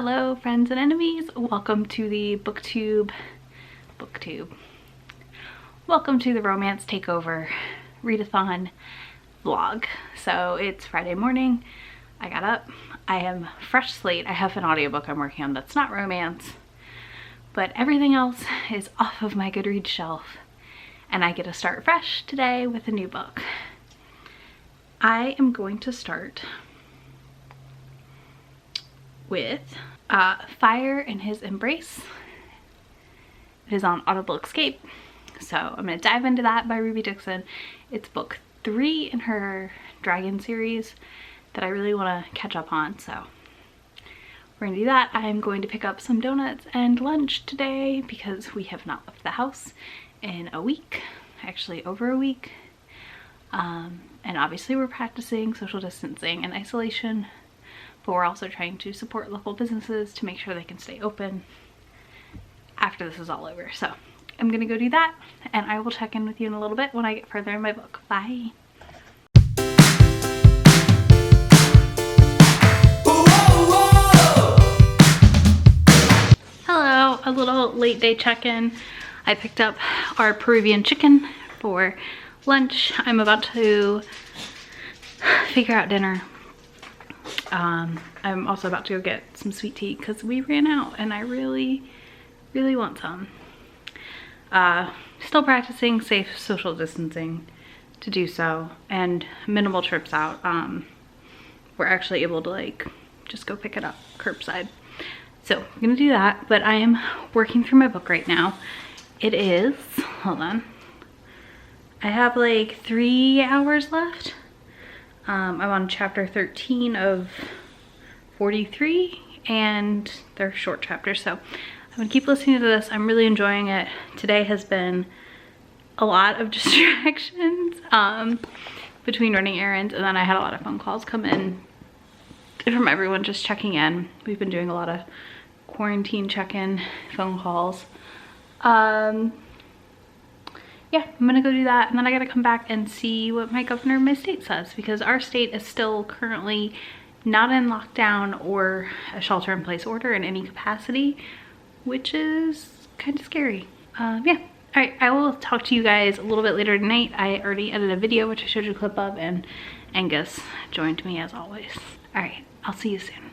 Hello friends and enemies, welcome to the booktube. Welcome to the romance takeover readathon vlog. So it's Friday morning, I got up, I am fresh slate. I have an audiobook I'm working on that's not romance, but everything else is off of my Goodreads shelf and I get to start fresh today with a new book. I am going to start with Fire in His Embrace. It is on Audible Escape, so I'm going to dive into that by Ruby Dixon. It's book 3 in her Dragon series that I really want to catch up on, so we're going to do that. I'm going to pick up some donuts and lunch today because we have not left the house in a week, actually over a week, and obviously we're practicing social distancing and isolation, but we're also trying to support local businesses to make sure they can stay open after this is all over. So I'm gonna go do that and I will check in with you in a little bit when I get further in my book. Bye. Hello, a little late day check-in. I picked up our Peruvian chicken for lunch. I'm about to figure out dinner. I'm also about to go get some sweet tea because we ran out and I really want some. Still practicing safe social distancing to do so and minimal trips out. We're actually able to like just go pick it up curbside. So I'm gonna do that, but I am working through my book right now. It is, hold on, I have like 3 hours left. I'm on chapter 13 of 43 and they're short chapters, so I'm gonna keep listening to this. I'm really enjoying it. Today has been a lot of distractions between running errands, and then I had a lot of phone calls come in from everyone just checking in. We've been doing a lot of quarantine check-in phone calls. Yeah, I'm gonna go do that, and then I gotta come back and see what my governor of my state says, because our state is still currently not in lockdown or a shelter-in-place order in any capacity, which is kind of scary. Yeah, all right, I will talk to you guys a little bit later tonight. I already edited a video, which I showed you a clip of, and Angus joined me as always. All right, I'll see you soon.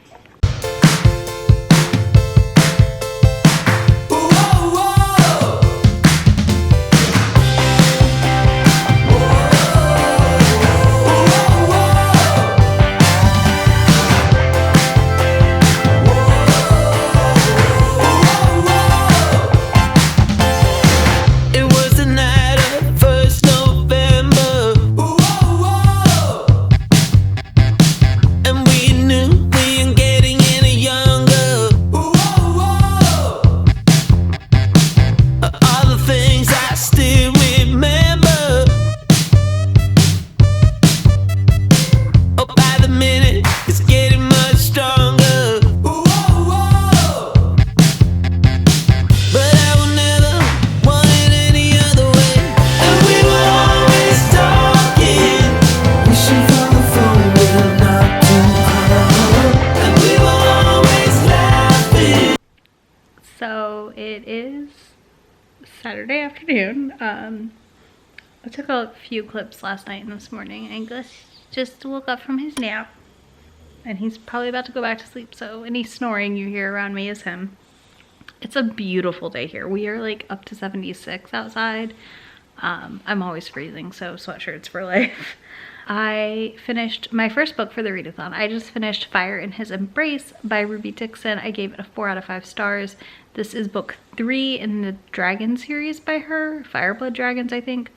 So it is Saturday afternoon. I took a few clips last night and this morning. Angus just woke up from his nap and he's probably about to go back to sleep, so any snoring you hear around me is him. It's a beautiful day here. We are like up to 76 outside. I'm always freezing, so sweatshirts for life. I finished my first book for the readathon. I just finished Fire in His Embrace by Ruby Dixon. I gave it a 4 out of 5 stars. This is book 3 in the Dragon series by her, Fireblood Dragons, I think.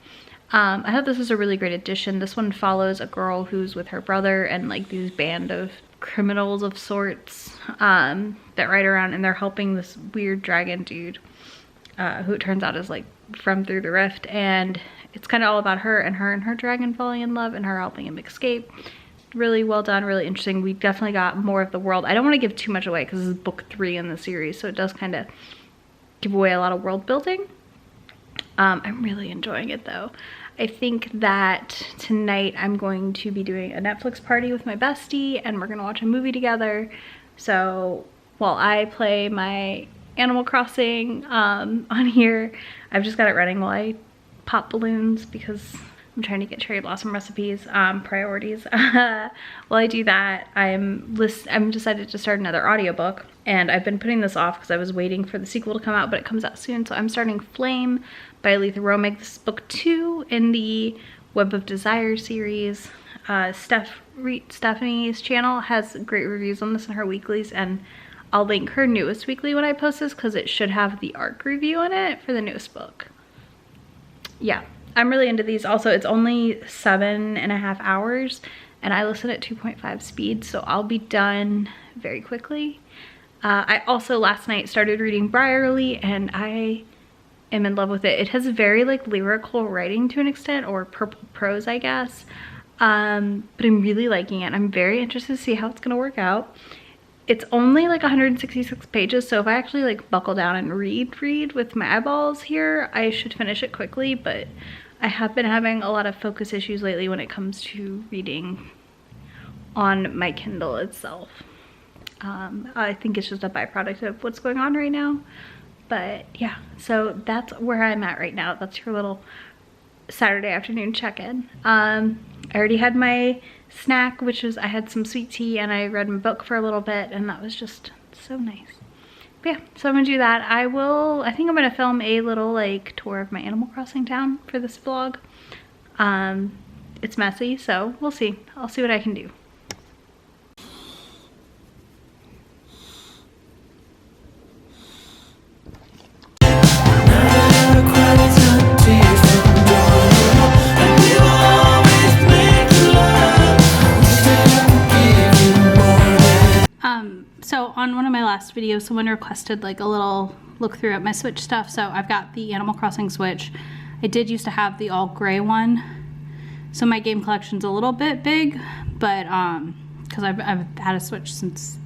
I thought this was a really great addition. This one follows a girl who's with her brother and like these band of criminals of sorts that ride around, and they're helping this weird dragon dude who it turns out is like from Through the Rift, and it's kind of all about her and her dragon falling in love and her helping him escape. Really well done, really interesting. We definitely got more of the world. I don't want to give too much away because this is book 3 in the series, so it does kind of give away a lot of world building. I'm really enjoying it though. I think that tonight I'm going to be doing a Netflix party with my bestie and we're gonna watch a movie together. So while I play my Animal Crossing on here. I've just got it running while I pop balloons because I'm trying to get cherry blossom recipes, priorities. While I do that, I'm decided to start another audiobook, and I've been putting this off because I was waiting for the sequel to come out, but it comes out soon. So I'm starting Flame by Letha Romig. This is book 2 in the Web of Desire series. Stephanie's channel has great reviews on this in her weeklies, and I'll link her newest weekly when I post this because it should have the ARC review on it for the newest book. Yeah, I'm really into these. Also, it's only 7.5 hours and I listen at 2.5 speed, so I'll be done very quickly. I also last night started reading Briarly, and I am in love with it. It has very like lyrical writing to an extent, or purple prose, I guess. But I'm really liking it. I'm very interested to see how it's gonna work out. It's only like 166 pages, so if I actually like buckle down and read with my eyeballs here, I should finish it quickly, but I have been having a lot of focus issues lately when it comes to reading on my Kindle itself. I think it's just a byproduct of what's going on right now. But yeah, so that's where I'm at right now. That's your little Saturday afternoon check-in. I already had my snack, which was I had some sweet tea, and I read my book for a little bit, and that was just so nice. But yeah, so I'm gonna do that. I think I'm gonna film a little like tour of my Animal Crossing town for this vlog. It's messy, so we'll see. I'll see what I can do. So on one of my last videos, someone requested like a little look through at my Switch stuff. So I've got the Animal Crossing Switch. I did used to have the all gray one. So my game collection's a little bit big, but because I've had a Switch since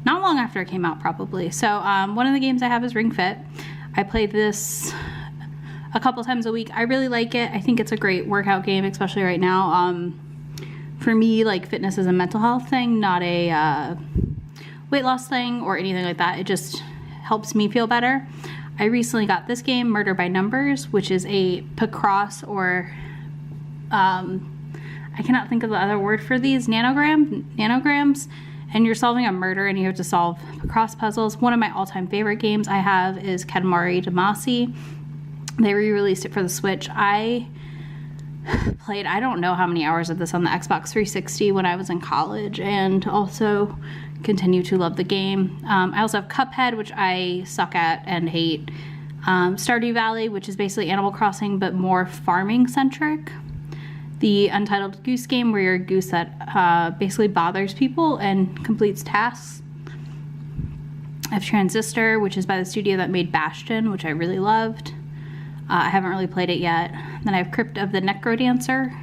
not long after it came out probably. So one of the games I have is Ring Fit. I play this a couple times a week. I really like it. I think it's a great workout game, especially right now. For me, like fitness is a mental health thing, not a weight loss thing or anything like that. It just helps me feel better. I recently got this game, Murder by Numbers, which is a Picross, or I cannot think of the other word for these, nanograms, and you're solving a murder and you have to solve Picross puzzles. One of my all-time favorite games I have is Katamari Damacy. They re-released it for the Switch. I played I don't know how many hours of this on the Xbox 360 when I was in college, and also continue to love the game. I also have Cuphead, which I suck at and hate. Stardew Valley, which is basically Animal Crossing but more farming centric. The Untitled Goose Game, where you're a goose that basically bothers people and completes tasks. I have Transistor, which is by the studio that made Bastion, which I really loved. I haven't really played it yet. Then I have Crypt of the Necrodancer.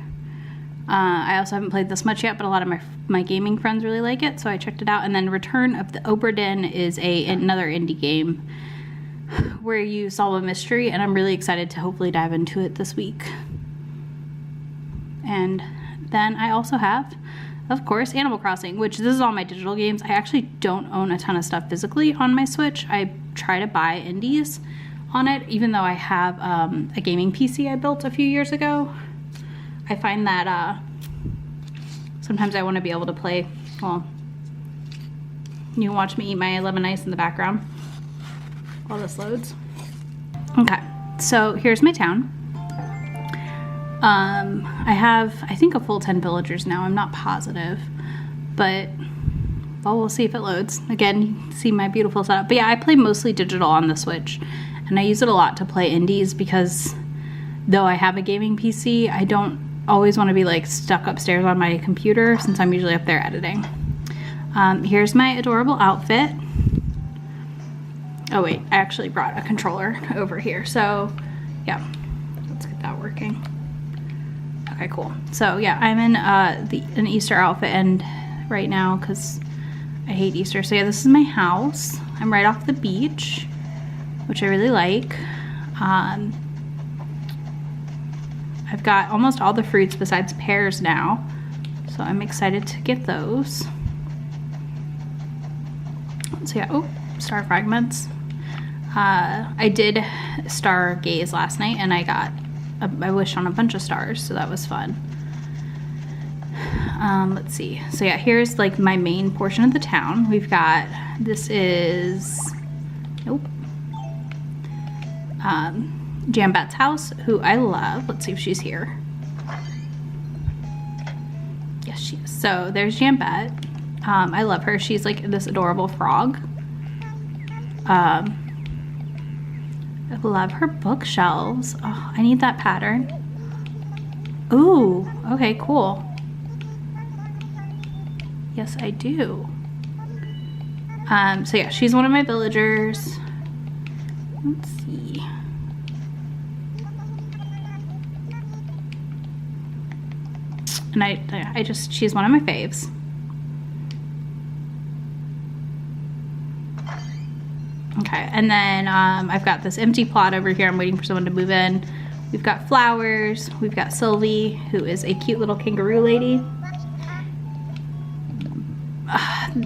I also haven't played this much yet, but a lot of my gaming friends really like it, so I checked it out. And then Return of the Obra Dinn is another indie game where you solve a mystery, and I'm really excited to hopefully dive into it this week. And then I also have, of course, Animal Crossing, which this is all my digital games. I actually don't own a ton of stuff physically on my Switch. I try to buy indies on it, even though I have a gaming PC I built a few years ago. I find that sometimes I want to be able to play, well, you can watch me eat my lemon ice in the background while this loads. Okay, so here's my town. I have, I think, a full 10 villagers now. I'm not positive, but, well, we'll see if it loads. Again, you can see my beautiful setup. But yeah, I play mostly digital on the Switch, and I use it a lot to play indies because though I have a gaming PC, I don't always want to be like stuck upstairs on my computer since I'm usually up there editing. Here's my adorable outfit. Oh wait, I actually brought a controller over here. So yeah, let's get that working. Okay, cool. So yeah, I'm in an Easter outfit and right now because I hate Easter. So yeah, this is my house. I'm right off the beach, which I really like. I've got almost all the fruits besides pears now, so I'm excited to get those. So yeah, oh, star fragments. I did stargaze last night and I wished on a bunch of stars, so that was fun. Let's see. So yeah, here's like my main portion of the town. We've got, this is, nope. Jambet's house, who I love. Let's see if she's here. Yes, she is. So there's Jambet. I love her. She's like this adorable frog. I love her bookshelves. Oh, I need that pattern. Ooh, okay, cool. Yes, I do. So yeah, she's one of my villagers. Let's see. And she's one of my faves. Okay, and then I've got this empty plot over here. I'm waiting for someone to move in. We've got flowers. We've got Sylvie, who is a cute little kangaroo lady.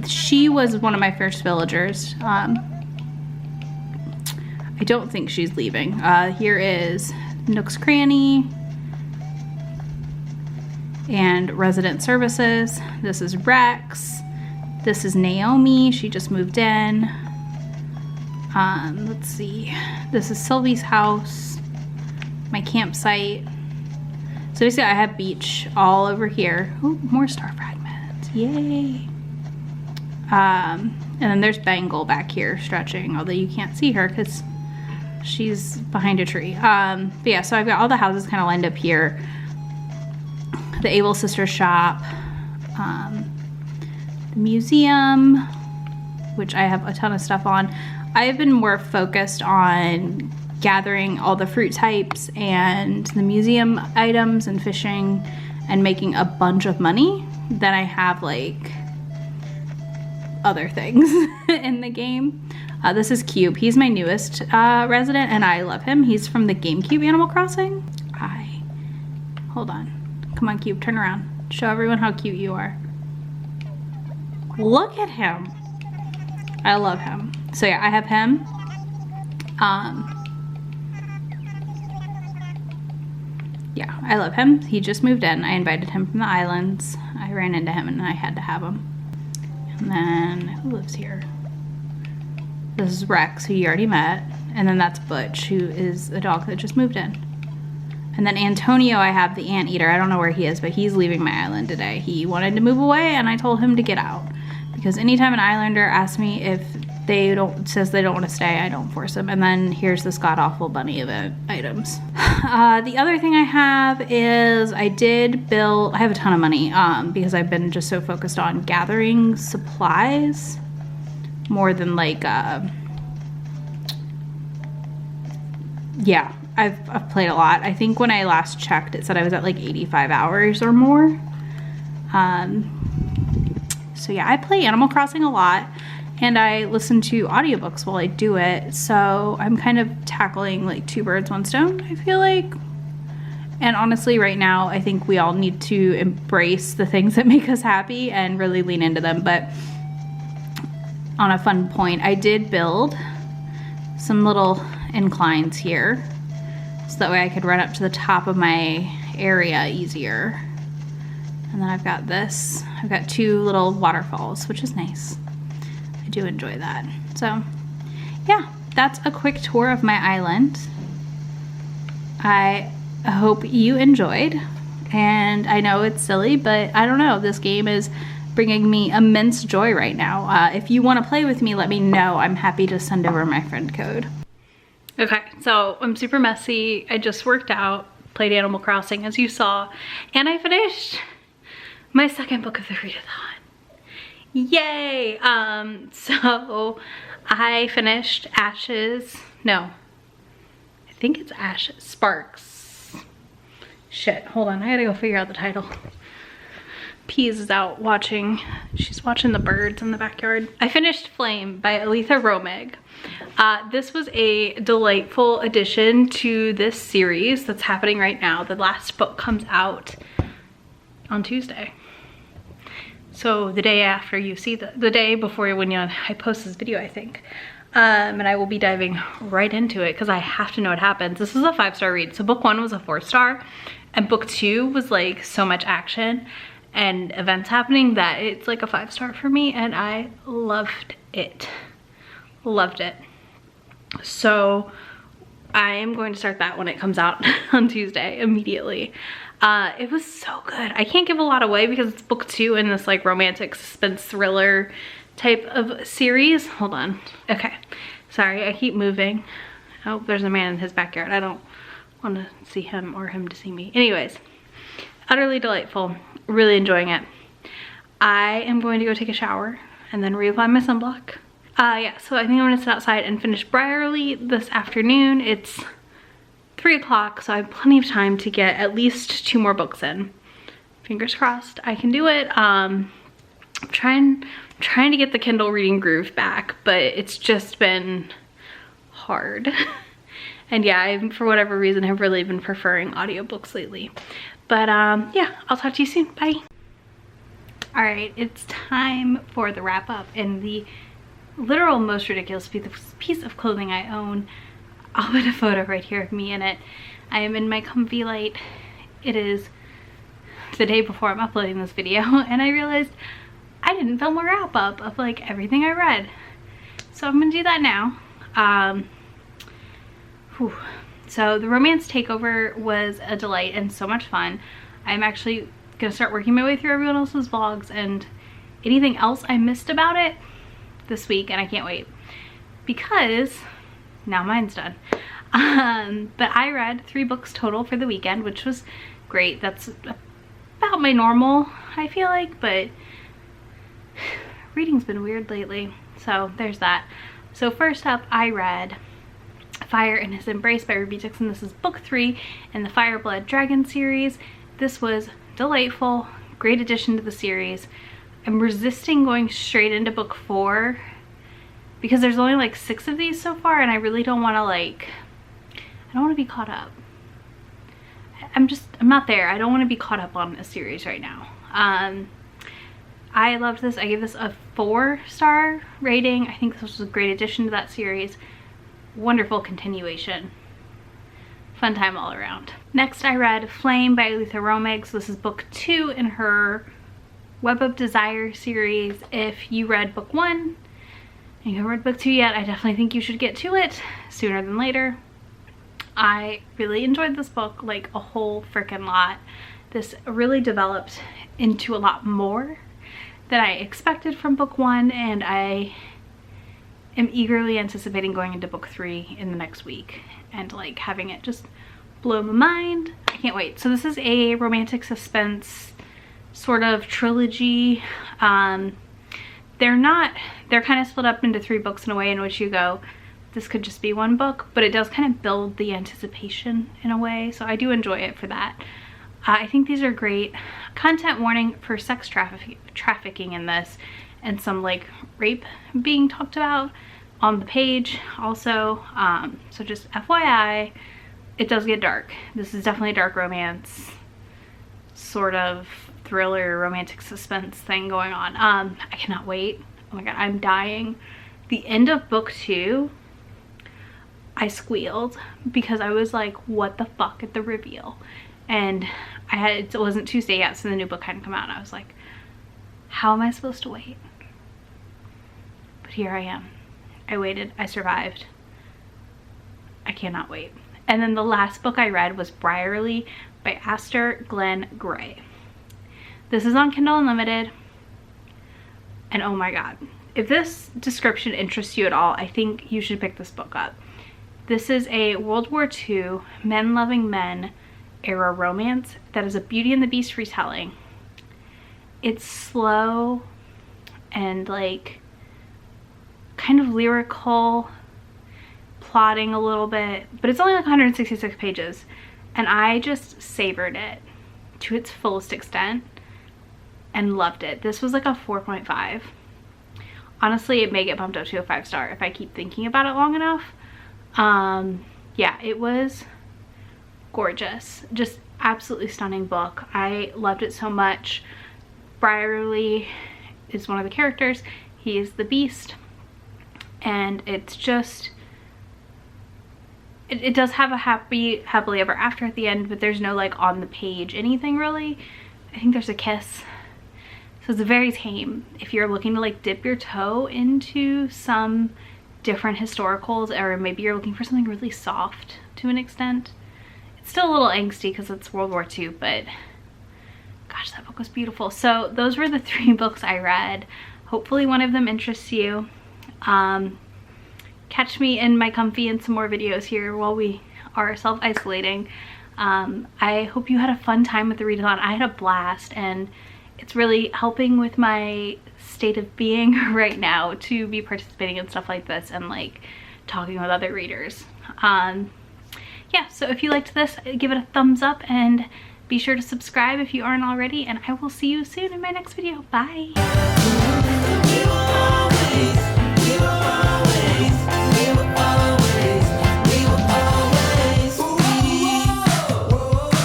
She was one of my first villagers. I don't think she's leaving. Here is Nook's Cranny and Resident Services. This is Rex. This is Naomi. She just moved in. Let's see. This is Sylvie's house, my campsite. So basically I have beach all over here. Oh, more star fragments. Yay. And then there's Bangle back here stretching, although you can't see her because she's behind a tree. But yeah, so I've got all the houses kind of lined up here. The Able Sisters shop, the museum, which I have a ton of stuff on. I've been more focused on gathering all the fruit types and the museum items and fishing and making a bunch of money than I have like other things in the game. This is Cube. He's my newest resident and I love him. He's from the GameCube Animal Crossing. Hold on. Come on, Cube, turn around. Show everyone how cute you are. Look at him. I love him. So yeah, I have him. Yeah, I love him. He just moved in. I invited him from the islands. I ran into him and I had to have him. And then, who lives here? This is Rex, who you already met. And then that's Butch, who is a dog that just moved in. And then Antonio, I have the anteater. I don't know where he is, but he's leaving my island today. He wanted to move away and I told him to get out. Because anytime an islander asks me if says they don't want to stay, I don't force them. And then here's this god-awful bunny event items. The other thing I have is I have a ton of money because I've been just so focused on gathering supplies more than like, yeah, I've played a lot. I think when I last checked, it said I was at like 85 hours or more. So yeah, I play Animal Crossing a lot. And I listen to audiobooks while I do it. So I'm kind of tackling like two birds, one stone, I feel like. And honestly, right now, I think we all need to embrace the things that make us happy and really lean into them. But on a fun point, I did build some little inclines here. So that way I could run up to the top of my area easier. And then I've got this. I've got two little waterfalls, which is nice. I do enjoy that. So yeah, that's a quick tour of my island. I hope you enjoyed, and I know it's silly, but I don't know, this game is bringing me immense joy right now. If you want to play with me, let me know. I'm happy to send over my friend code. Okay, so I'm super messy. I just worked out, played Animal Crossing as you saw, and I finished my second book of the Readathon. Yay! So I finished Sparks. Shit, hold on, I gotta go figure out the title. Peas is out watching, she's watching the birds in the backyard. I finished Flame by Aletha Romig. This was a delightful addition to this series that's happening right now. The last book comes out on Tuesday. So the day after you see the day before when I post this video, I think. And I will be diving right into it because I have to know what happens. This is a 5-star read. So book 1 was a 4-star and book 2 was like so much action and events happening that it's like a 5-star for me, and I loved it. Loved it. So I am going to start that when it comes out on Tuesday immediately. It was so good. I can't give a lot away because it's book 2 in this like romantic suspense thriller type of series. Hold on. Okay. Sorry, I keep moving. Oh, there's a man in his backyard. I don't want to see him or him to see me. Anyways, utterly delightful. Really enjoying it. I am going to go take a shower and then reapply my sunblock. Yeah, so I think I'm gonna sit outside and finish Briarly this afternoon. It's 3 o'clock, so I have plenty of time to get at least 2 more books in. Fingers crossed I can do it. I'm trying to get the Kindle reading groove back, but it's just been hard. And yeah, I, for whatever reason, have really been preferring audiobooks lately. But yeah, I'll talk to you soon. Bye. All right, it's time for the wrap up and the literal most ridiculous piece of clothing I own. I'll put a photo right here of me in it. I am in my comfy light. It is the day before I'm uploading this video, and I realized I didn't film a wrap up of like everything I read. So I'm gonna do that now. So the romance takeover was a delight and so much fun. I'm actually gonna start working my way through everyone else's vlogs and anything else I missed about it this week, and I can't wait because now mine's done. But I read 3 books total for the weekend, which was great. That's about my normal, I feel like, but reading's been weird lately, so there's that. So first up, I read Fire in His Embrace by Ruby Dixon. This is book 3 in the Fire Blood Dragon series. This was delightful, great addition to the series. I'm resisting going straight into book 4 because there's only like 6 of these so far, and I really don't want to I don't want to be caught up. I'm not there. I don't want to be caught up on a series right now. I loved this. I gave this a 4-star rating. I think this was a great addition to that series. Wonderful continuation. Fun time all around. Next, I read Flame by Aletha Romegs. This is book 2 in her Web of Desire series. If you read book 1 and you haven't read book 2 yet, I definitely think you should get to it sooner than later. I really enjoyed this book like a whole freaking lot. This really developed into a lot more than I expected from book 1, and I am eagerly anticipating going into book 3 in the next week and like having it just blow my mind. I can't wait. So this is a romantic suspense sort of trilogy. They're kind of split up into 3 books in a way in which you go, this could just be 1 book, but it does kind of build the anticipation in a way, so I do enjoy it for that. I think these are great. Content warning for sex trafficking in this, and some like rape being talked about on the page also. So just FYI, it does get dark. This is definitely a dark romance, sort of thriller, romantic suspense thing going on. I cannot wait. Oh my god, I'm dying. The end of book 2, I squealed because I was like, what the fuck at the reveal? And it wasn't Tuesday yet, so the new book hadn't come out, and I was like, how am I supposed to wait? But here I am. I waited, I survived. I cannot wait. And then the last book I read was Briarly by Aster Glenn Gray. This is on Kindle Unlimited, and oh my god, if this description interests you at all, I think you should pick this book up. This is a World War II men-loving men era romance that is a Beauty and the Beast retelling. It's slow and like kind of lyrical, plotting a little bit, but it's only like 166 pages, and I just savored it to its fullest extent and loved it. This was like a 4.5. Honestly, it may get bumped up to a 5-star if I keep thinking about it long enough. Yeah, it was gorgeous. Just absolutely stunning book. I loved it so much. Brierly is one of the characters. He is the Beast, and it's just, it does have a happily ever after at the end, but there's no like on the page anything really. I think there's a kiss. So it's very tame. If you're looking to like dip your toe into some different historicals, or maybe you're looking for something really soft to an extent. It's still a little angsty because it's World War II, but gosh, that book was beautiful. So those were the 3 books I read. Hopefully one of them interests you. Catch me in my comfy and some more videos here while we are self-isolating. I hope you had a fun time with the readathon. I had a blast, and it's really helping with my state of being right now to be participating in stuff like this and like talking with other readers. Yeah, so if you liked this, give it a thumbs up and be sure to subscribe if you aren't already, and I will see you soon in my next video. Bye!